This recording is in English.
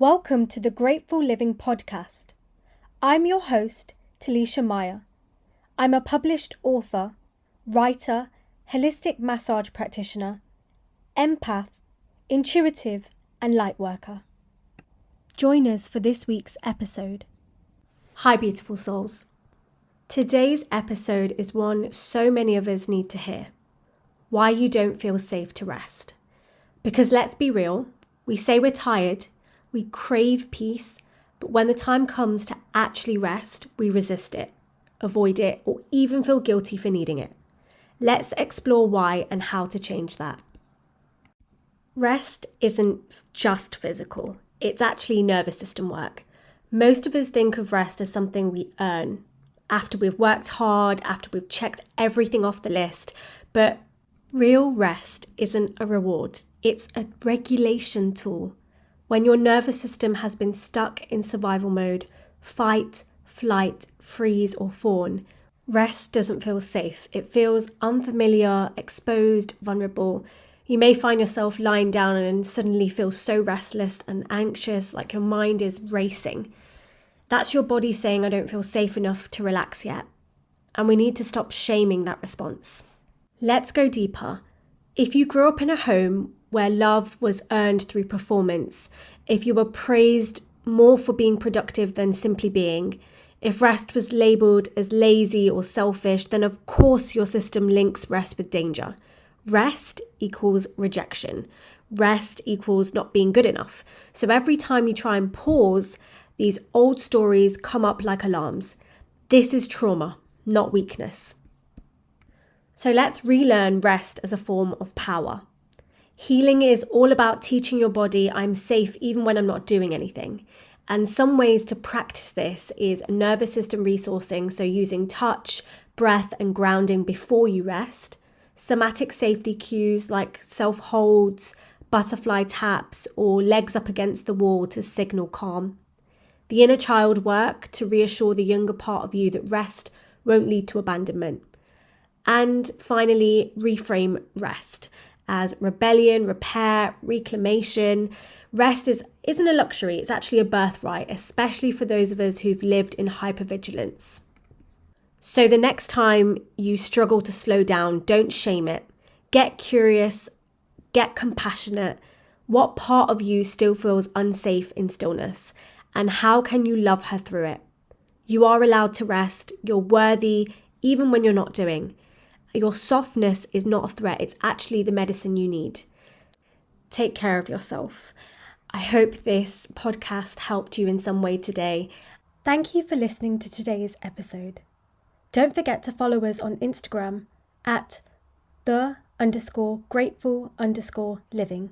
Welcome to the Grateful Living podcast. I'm your host, Talisha Meyer. I'm a published author, writer, holistic massage practitioner, empath, intuitive, and light worker. Join us for this week's episode. Hi, beautiful souls. Today's episode is one so many of us need to hear. Why you don't feel safe to rest. Because let's be real, we say we're tired, we crave peace, but when the time comes to actually rest, we resist it, avoid it, or even feel guilty for needing it. Let's explore why and how to change that. Rest isn't just physical, it's actually nervous system work. Most of us think of rest as something we earn after we've worked hard, after we've checked everything off the list, but real rest isn't a reward, it's a regulation tool. When your nervous system has been stuck in survival mode, fight, flight, freeze, or fawn, rest doesn't feel safe. It feels unfamiliar, exposed, vulnerable. You may find yourself lying down and suddenly feel so restless and anxious, like your mind is racing. That's your body saying, I don't feel safe enough to relax yet. And we need to stop shaming that response. Let's go deeper. If you grew up in a home where love was earned through performance, if you were praised more for being productive than simply being, if rest was labelled as lazy or selfish, then of course your system links rest with danger. Rest equals rejection. Rest equals not being good enough. So every time you try and pause, these old stories come up like alarms. This is trauma, not weakness. So let's relearn rest as a form of power. Healing is all about teaching your body I'm safe even when I'm not doing anything. And some ways to practice this is nervous system resourcing, so using touch, breath, and grounding before you rest. Somatic safety cues like self-holds, butterfly taps, or legs up against the wall to signal calm. The inner child work to reassure the younger part of you that rest won't lead to abandonment. And finally, reframe rest as rebellion, repair, reclamation. Rest isn't a luxury, it's actually a birthright, especially for those of us who've lived in hypervigilance. So the next time you struggle to slow down, don't shame it. Get curious, get compassionate. What part of you still feels unsafe in stillness? And how can you love her through it? You are allowed to rest, you're worthy, even when you're not doing. Your softness is not a threat, it's actually the medicine you need. Take care of yourself. I hope this podcast helped you in some way today. Thank you for listening to today's episode. Don't forget to follow us on Instagram at @the_grateful_living.